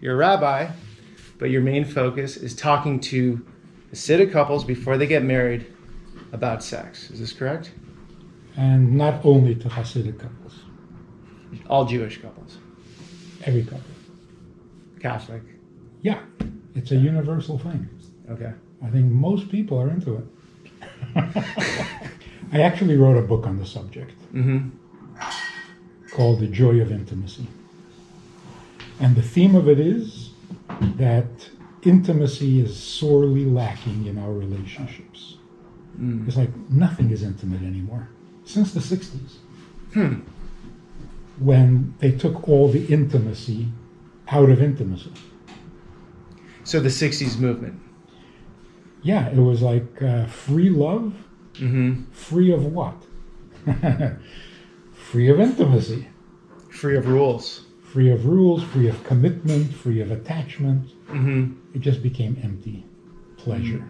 you're a rabbi, but your main focus is talking to Hasidic couples before they get married about sex. Is this correct? And not only to Hasidic couples. All Jewish couples. Every couple. Catholic. Yeah, it's a universal thing. Okay. I think most people are into it. I actually wrote a book on the subject called The Joy of Intimacy. And the theme of it is that intimacy is sorely lacking in our relationships. It's like nothing is intimate anymore. Since the 60s. When they took all the intimacy out of intimacy. So the 60s movement. Yeah, it was like free love. Free of what? Free of intimacy. Free of rules. Free of rules, free of commitment, free of attachment. It just became empty pleasure.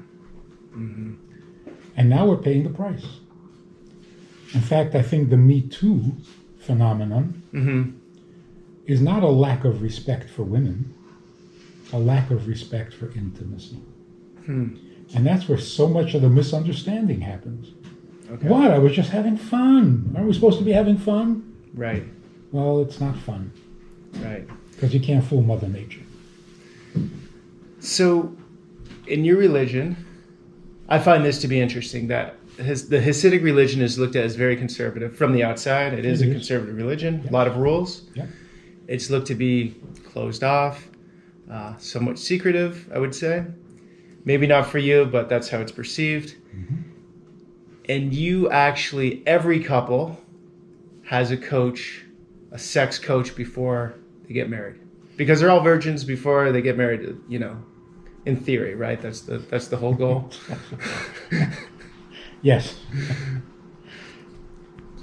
And now we're paying the price. In fact, I think the Me Too phenomenon is not a lack of respect for women, a lack of respect for intimacy. And that's where so much of the misunderstanding happens. Okay. What? I was just having fun. Aren't we supposed to be having fun? Right. Well, it's not fun. Right. Because you can't fool Mother Nature. So, in your religion, I find this to be interesting, that the Hasidic religion is looked at as very conservative from the outside. It is a conservative religion, a lot of rules. It's looked to be closed off, somewhat secretive, I would say. Maybe not for you, but that's how it's perceived. And you actually, every couple has a coach, a sex coach before they get married. Because they're all virgins before they get married, you know, in theory, right? That's the whole goal. Yes.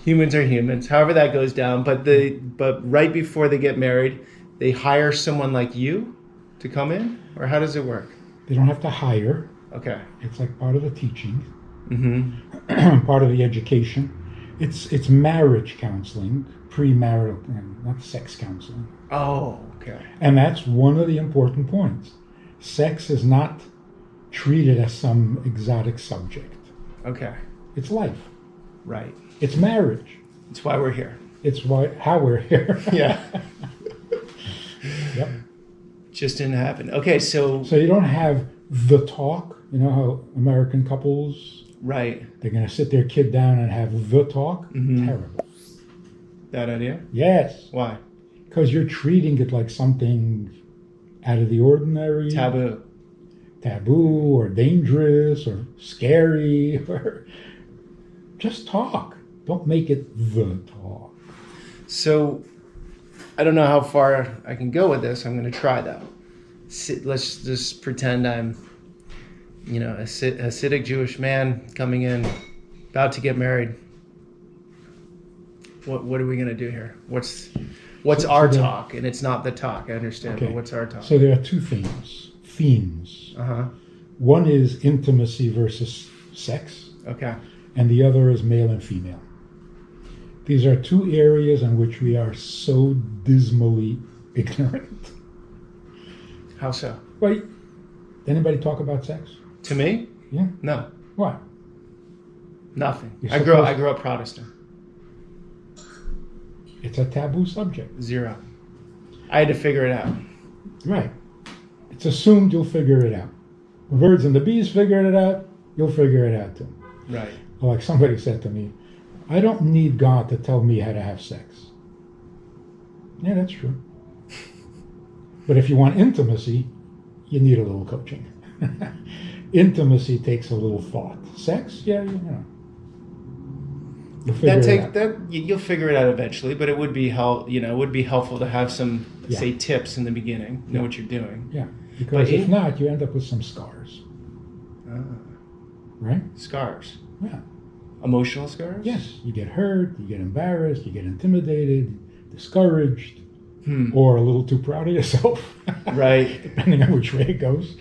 Humans are humans, however that goes down. But right before they get married, they hire someone like you to come in? Or how does it work? They don't have to hire. Okay. It's like part of the teaching, part of the education. It's marriage counseling, premarital, not sex counseling. Oh, okay. And that's one of the important points. Sex is not treated as some exotic subject. Okay. It's life. Right. It's marriage. It's why we're here. It's how we're here. Yeah. Yep. Just didn't happen. Okay, so you don't have the talk. You know how American couples, right? They're going to sit their kid down and have the talk. Terrible. Bad idea. Yes. Why? Because you're treating it like something out of the ordinary, taboo, or dangerous, or scary, or just talk. Don't make it the talk. So, I don't know how far I can go with this. I'm going to try though. Let's just pretend I'm, you know, a Hasidic Jewish man coming in, about to get married. What are we going to do here? What's our talk? And it's not the talk, I understand, okay. But what's our talk? So there are two themes. One is intimacy versus sex. Okay. And the other is male and female. These are two areas in which we are so dismally ignorant. How so? Wait, anybody talk about sex? To me? Yeah. No. What? Nothing. I grew up Protestant. It's a taboo subject. Zero. I had to figure it out. Right. It's assumed you'll figure it out. The birds and the bees figured it out, you'll figure it out too. Right. Well, like somebody said to me, I don't need God to tell me how to have sex. Yeah, that's true. But if you want intimacy, you need a little coaching. Intimacy takes a little thought. Sex, yeah, you know. You'll figure it out eventually, but it would be helpful to have some say tips in the beginning. Know what you're doing. Yeah, because if not, you end up with some scars. Right? Scars. Yeah. Emotional scars? Yes. You get hurt, you get embarrassed, you get intimidated, discouraged, or a little too proud of yourself. Right. Depending on which way it goes.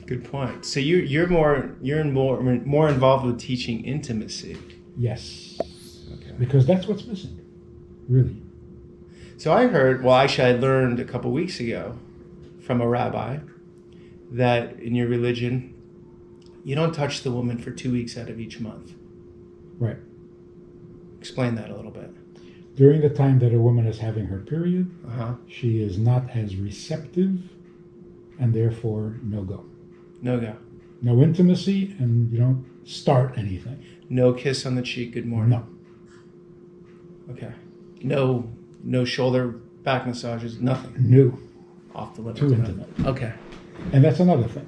Good point. So you're more involved with teaching intimacy. Yes. Okay. Because that's what's missing. Really. So I heard, well, actually, I learned a couple weeks ago from a rabbi that in your religion, you don't touch the woman for 2 weeks out of each month. Right. Explain that a little bit. During the time that a woman is having her period, Uh-huh. she is not as receptive, and therefore no go. No go. No intimacy, and you don't start anything. No kiss on the cheek, good morning. No. Okay. No shoulder back massages, nothing. No. Off the limits. Too intimate. Okay. And that's another thing.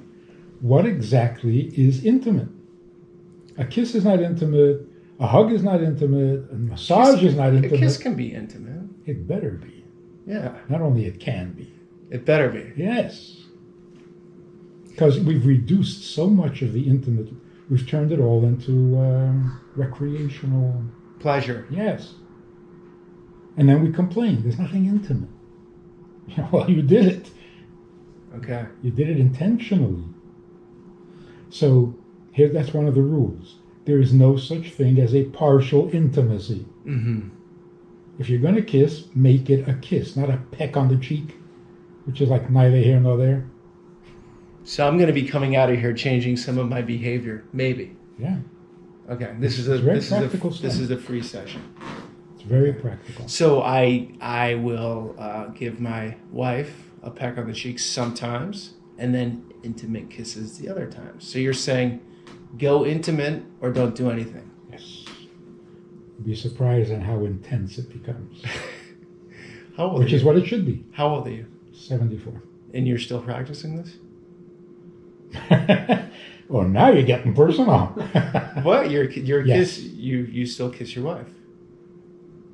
What exactly is intimate? A kiss is not intimate. A hug is not intimate. A massage is not intimate. A kiss can be intimate. It better be. Yeah. Not only it can be. It better be. Yes. Because we've reduced so much of the intimate. We've turned it all into recreational. Pleasure. Yes. And then we complain. There's nothing intimate. Well, you did it. Okay. You did it intentionally. So here, that's one of the rules. There is no such thing as a partial intimacy. Mm-hmm. If you're going to kiss, make it a kiss, not a peck on the cheek, which is like neither here nor there. So I'm going to be coming out of here changing some of my behavior, maybe. Yeah. Okay. It's very practical stuff. This is a free session. It's very practical. So I will give my wife a peck on the cheek sometimes, and then intimate kisses the other times. So you're saying go intimate or don't do anything. Yes. You'd be surprised at how intense it becomes. How old Which are is you? what it should be. How old are you? 74. And you're still practicing this? Well, now you're getting personal. What? Your Yes. kiss? You still kiss your wife?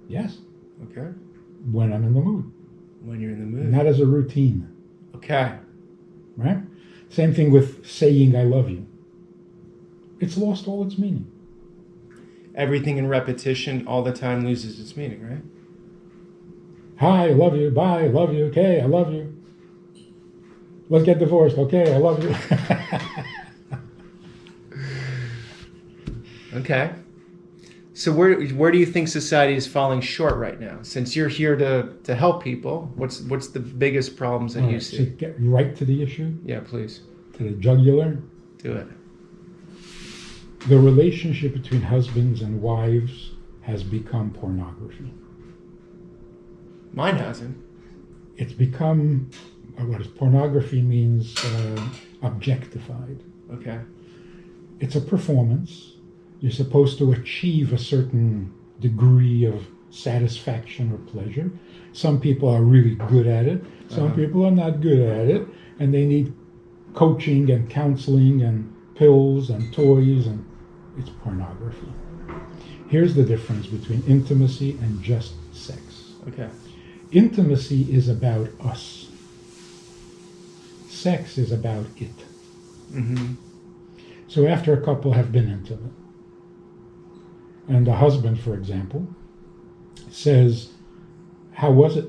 Yes. Okay. When I'm in the mood. When you're in the mood. Not as a routine. Okay. Right? Same thing with saying I love you. It's lost all its meaning. Everything in repetition all the time loses its meaning, right? Hi, I love you. Bye, I love you. Okay, I love you. Let's get divorced. Okay, I love you. Okay. So where do you think society is falling short right now? Since you're here to help people, what's the biggest problems that you So see? get right to the issue, Yeah, please to the jugular. do it. The relationship between husbands and wives has become pornography. Mine hasn't. It's become what is pornography means objectified. Okay. It's a performance. You're supposed to achieve a certain degree of satisfaction or pleasure. Some people are really good at it. Some people are not good at it, and they need coaching and counseling and pills and toys, and it's pornography. Here's the difference between intimacy and just sex. Okay. Intimacy is about us. Sex is about it. Mm-hmm. So after a couple have been intimate, and the husband, for example, says, how was it?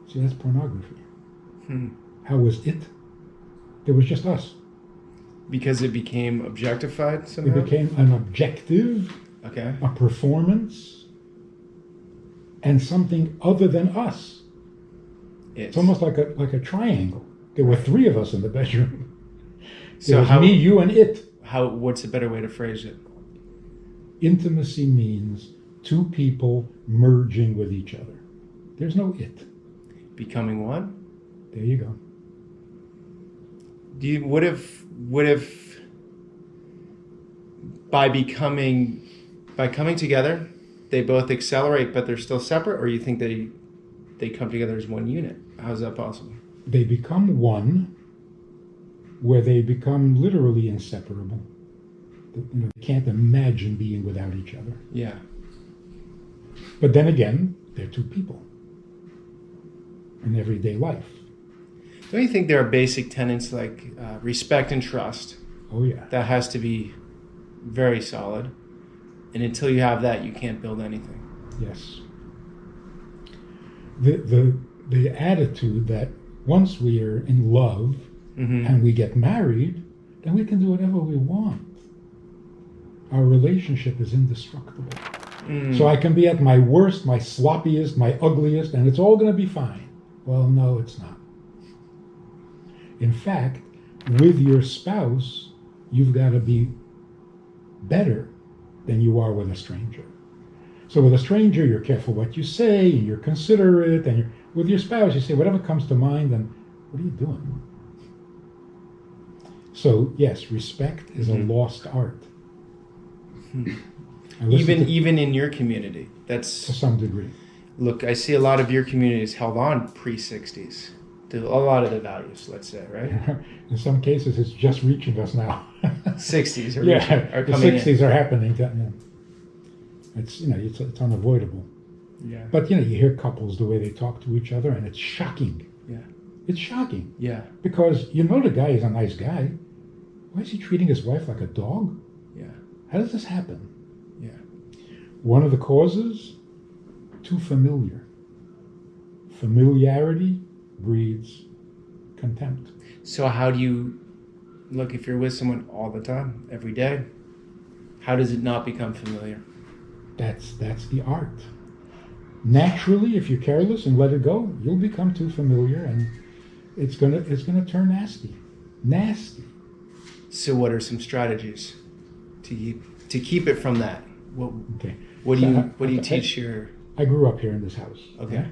See, that's pornography. How was it? There was just us. Because it became objectified somehow? It became an objective, Okay. a performance, and something other than us. It's almost like a triangle. There were three of us in the bedroom. There was me, you, and it. What's a better way to phrase it? Intimacy means two people merging with each other. There's no it. Becoming one? There you go. What if by coming together, they both accelerate, but they're still separate, or you think they come together as one unit? How's that possible? They become one, where they become literally inseparable. They can't imagine being without each other. Yeah. But then again, they're two people in everyday life. Don't you think there are basic tenets like respect and trust? Oh yeah. That has to be very solid. And until you have that, you can't build anything. Yes. The attitude that once we are in love and we get married, then we can do whatever we want. Our relationship is indestructible. So I can be at my worst, my sloppiest, my ugliest, and it's all going to be fine. Well, no, it's not. In fact, with your spouse, you've got to be better than you are with a stranger. So with a stranger, you're careful what you say, and you're considerate, and with your spouse, you say whatever comes to mind, and what are you doing? So yes, respect is a lost art. Even in your community, that's to some degree. Look, I see a lot of your communities held on pre-60s to a lot of the values, let's say, right? In some cases, it's just reaching us now. 60s are coming the 60s in. are happening. It's it's unavoidable. Yeah. But you hear couples the way they talk to each other, and it's shocking. Yeah. It's shocking. Yeah. Because the guy is a nice guy. Why is he treating his wife like a dog? Yeah. How does this happen? Yeah. One of the causes, too familiar. Familiarity breeds contempt. So how do you look if you're with someone all the time, every day? How does it not become familiar? That's the art. Naturally, if you're careless and let it go, you'll become too familiar, and it's gonna turn nasty. Nasty. So what are some strategies to keep it from that? What do you teach your? I grew up here in this house. Okay. Right?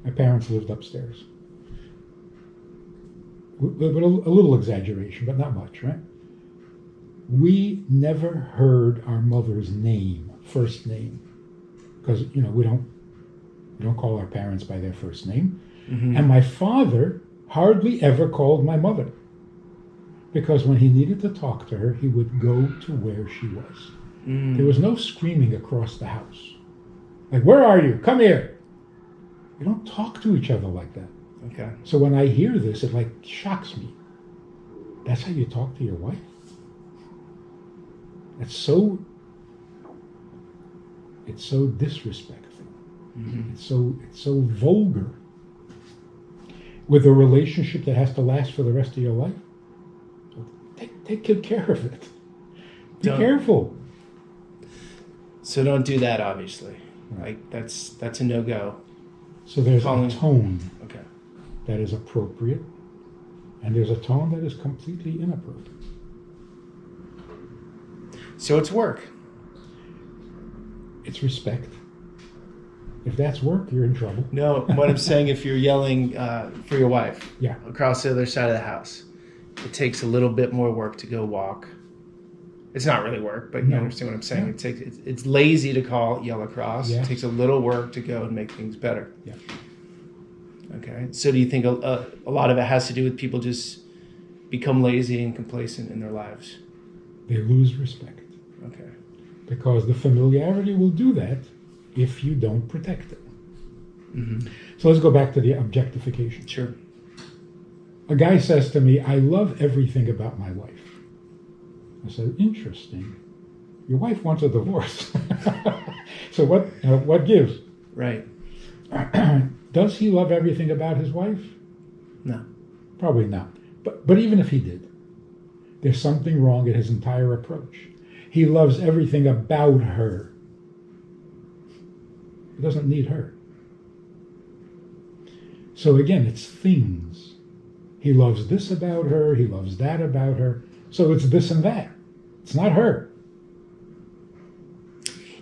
My parents lived upstairs. With a little exaggeration, but not much, right? We never heard our mother's name, first name, because we don't call our parents by their first name. Mm-hmm. And my father hardly ever called my mother, because when he needed to talk to her, he would go to where she was. There was no screaming across the house. Like, where are you? Come here. We don't talk to each other like that. Okay. So when I hear this, it shocks me. That's how you talk to your wife? It's so disrespectful. Mm-hmm. It's so vulgar. With a relationship that has to last for the rest of your life, take good care of it. Be careful. So don't do that, obviously. Right. That's a no-go. So there's a tone okay. that is appropriate, and there's a tone that is completely inappropriate. So it's work. It's respect. If that's work, you're in trouble. No, what I'm saying, if you're yelling for your wife across the other side of the house, it takes a little bit more work to go walk. It's not really work, but you understand what I'm saying. Yeah. It's lazy to yell across. Yes. It takes a little work to go and make things better. Yeah. Okay. So do you think a lot of it has to do with people just become lazy and complacent in their lives? They lose respect. Okay. Because the familiarity will do that if you don't protect it. Mm-hmm. So let's go back to the objectification. Sure. A guy says to me, I love everything about my wife. I said, interesting. Your wife wants a divorce. So what gives? Right. Does he love everything about his wife? No. Probably not. But even if he did, there's something wrong in his entire approach. He loves everything about her. He doesn't need her. So again, it's things. He loves this about her. He loves that about her. So it's this and that. It's not her.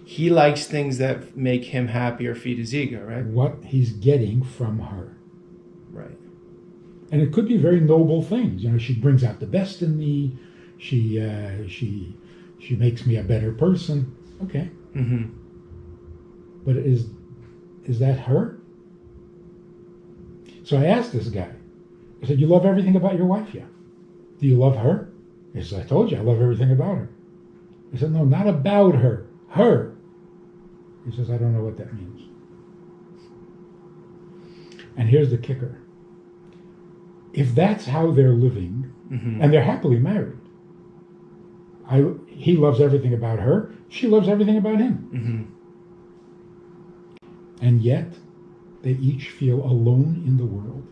He likes things that make him happy or feed his ego, right? What he's getting from her. Right. And it could be very noble things. She brings out the best in me. She makes me a better person. Okay. Mm-hmm. But is that her? So I asked this guy. I said, you love everything about your wife? Yeah. Do you love her? He says, I told you, I love everything about her. I said, no, not about her. Her. He says, I don't know what that means. And here's the kicker. If that's how they're living, mm-hmm. and they're happily married, he loves everything about her, she loves everything about him. Mm-hmm. And yet, they each feel alone in the world.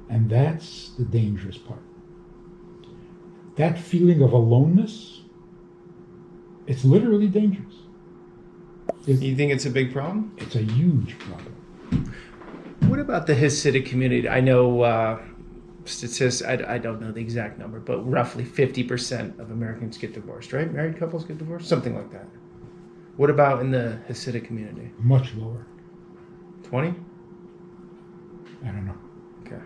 And that's the dangerous part. That feeling of aloneness, it's literally dangerous. You think it's a big problem? It's a huge problem. What about the Hasidic community? I know statistics, I don't know the exact number, but roughly 50% of Americans get divorced, right? Married couples get divorced? Something like that. What about in the Hasidic community? Much lower. 20? I don't know. Okay.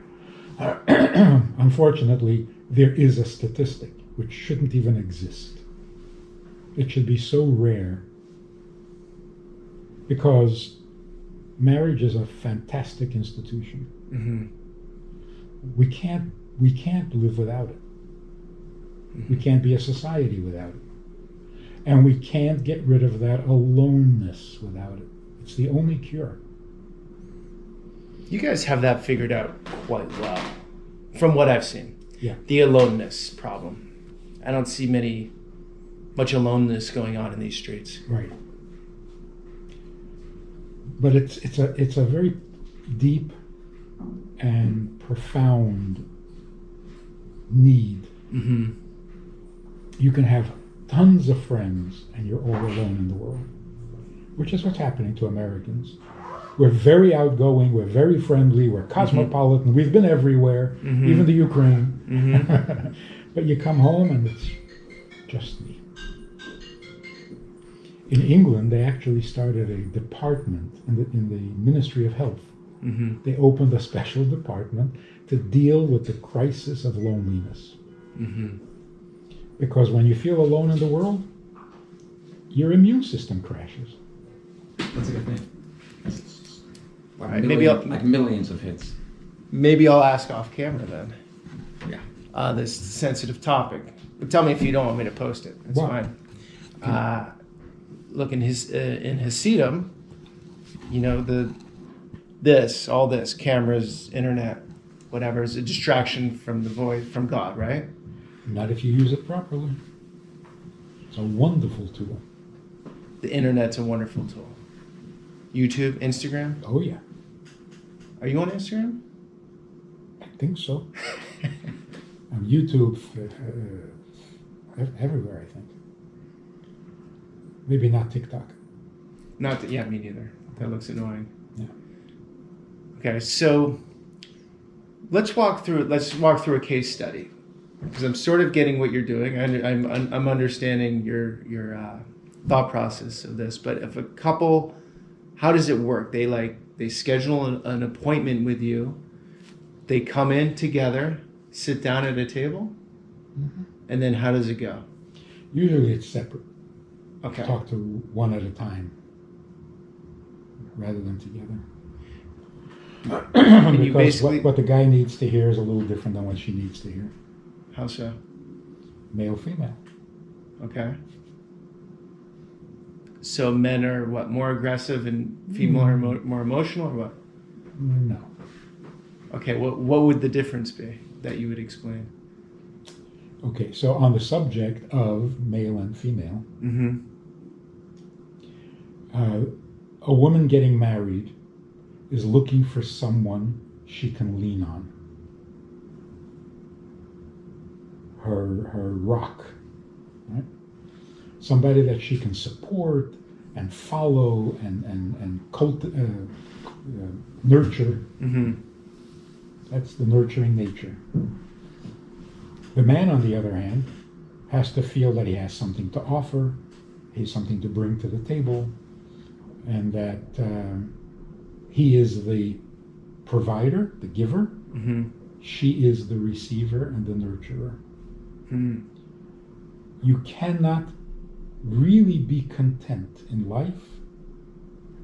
Unfortunately, there is a statistic which shouldn't even exist. It should be so rare because marriage is a fantastic institution. Mm-hmm. We can't live without it. Mm-hmm. We can't be a society without it. And we can't get rid of that aloneness without it. It's the only cure. You guys have that figured out quite well, from what I've seen. Yeah. The aloneness problem. I don't see much aloneness going on in these streets. Right. But it's a very deep and profound need. Mm-hmm. You can have tons of friends and you're all alone in the world, which is what's happening to Americans. We're very outgoing, we're very friendly, we're cosmopolitan, mm-hmm. We've been everywhere, mm-hmm. even the Ukraine. Mm-hmm. But you come home and it's just me. In England, they actually started a department in the Ministry of Health. Mm-hmm. They opened a special department to deal with the crisis of loneliness. Mm-hmm. Because when you feel alone in the world, your immune system crashes. That's a good thing. All right, maybe like millions of hits. Maybe I'll ask off camera then. Yeah. This sensitive topic. But tell me if you don't want me to post it. It's fine. Look, in Hasidim, all this, cameras, internet, whatever, is a distraction from the void, from God, right? Not if you use it properly. It's a wonderful tool. The internet's a wonderful tool. YouTube, Instagram? Oh, yeah. Are you on Instagram? I think so. On YouTube, everywhere, I think. Maybe not TikTok. Yeah, me neither. That looks annoying. Yeah. Okay, so let's walk through a case study, because I'm sort of getting what you're doing. I'm understanding your thought process of this. But if a couple, how does it work? They schedule an appointment with you. They come in together, sit down at a table, mm-hmm. and then how does it go? Usually it's separate. Okay. Talk to one at a time rather than together. Because what the guy needs to hear is a little different than what she needs to hear. How so? Male, female. Okay. So men are what, more aggressive and female are more emotional, or what? No. Okay, what would the difference be that you would explain? Okay, so on the subject of male and female, mm-hmm. A woman getting married is looking for someone she can lean on. Her rock, right? Somebody that she can support and follow and nurture. Mm-hmm. That's the nurturing nature. The man, on the other hand, has to feel that he has something to offer, he has something to bring to the table, and that he is the provider, the giver. Mm-hmm. She is the receiver and the nurturer. Mm. You cannot really be content in life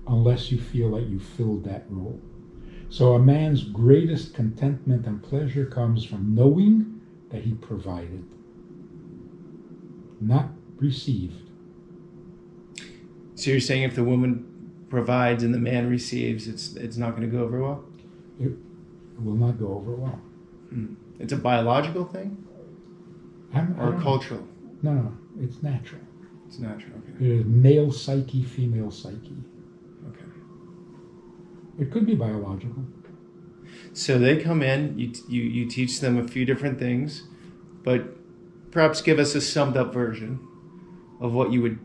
unless you feel that you filled that role. So a man's greatest contentment and pleasure comes from knowing that he provided, not received. So you're saying if the woman provides and the man receives, it's not going to go over well? It will not go over well. It's a biological thing? Or cultural? No, it's natural. It's natural, okay. It is male psyche, female psyche. Okay. It could be biological. So they come in, you teach them a few different things, but perhaps give us a summed up version. of what you would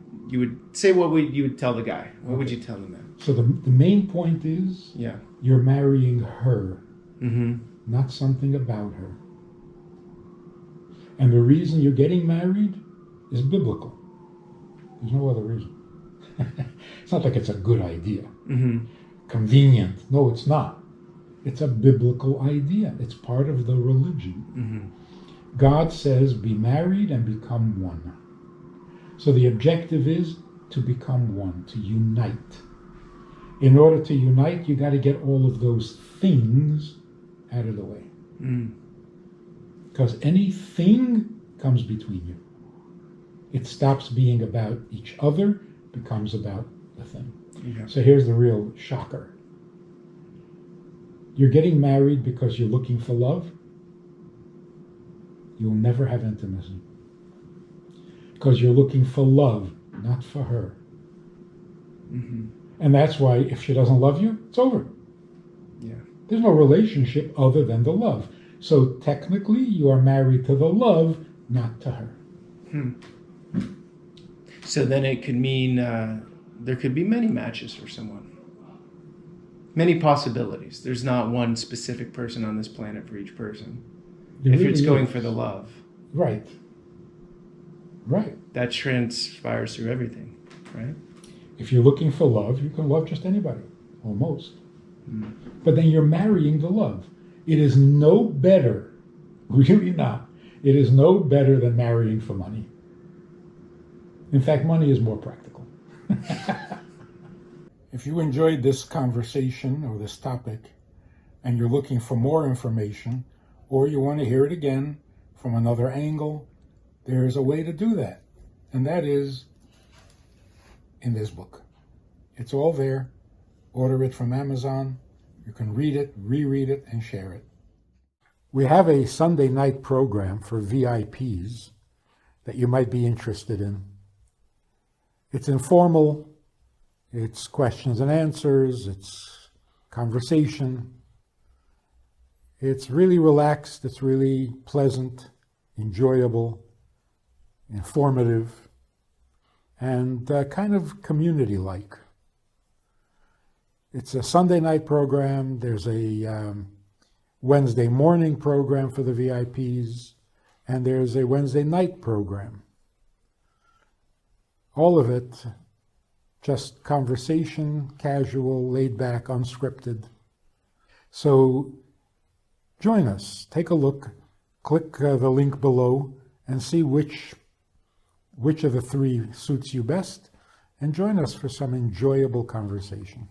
say. What would you would tell the guy? What would you tell him then? So the main point is, Yeah. you're marrying her, Mm-hmm. not something about her. And the reason you're getting married is biblical. There's no other reason. It's not like it's a good idea. Mm-hmm. Convenient. No, it's not. It's a biblical idea. It's part of the religion. Mm-hmm. God says, be married and become one. So the objective is to become one, to unite. In order to unite, you got to get all of those things out of the way. Because anything comes between you. It stops being about each other, becomes about the thing. Okay. So here's the real shocker. You're getting married because you're looking for love. You'll never have intimacy. Because you're looking for love, not for her. Mm-hmm. And that's why if she doesn't love you, it's over. Yeah. There's no relationship other than the love. So technically, you are married to the love, not to her. So then it could mean there could be many matches for someone. Many possibilities. There's not one specific person on this planet for each person. There If really it's going is. for the love, Right. Right. that transpires through everything, right? If you're looking for love, you can love just anybody, almost. But then you're marrying the love. It is no better, really not. It is no better than marrying for money. In fact, money is more practical. If you enjoyed this conversation or this topic, and you're looking for more information, or you want to hear it again from another angle, there is a way to do that. And that is in this book. It's all there. Order it from Amazon. You can read it, reread it, and share it. We have a Sunday night program for VIPs that you might be interested in. It's informal. It's questions and answers. It's conversation. It's really relaxed. It's really pleasant, enjoyable, informative, and kind of community-like. It's a Sunday night program. There's a Wednesday morning program for the VIPs, and there's a Wednesday night program. All of it just conversation, casual, laid back, unscripted. So join us. Take a look. Click the link below and see which of the three suits you best, and join us for some enjoyable conversation.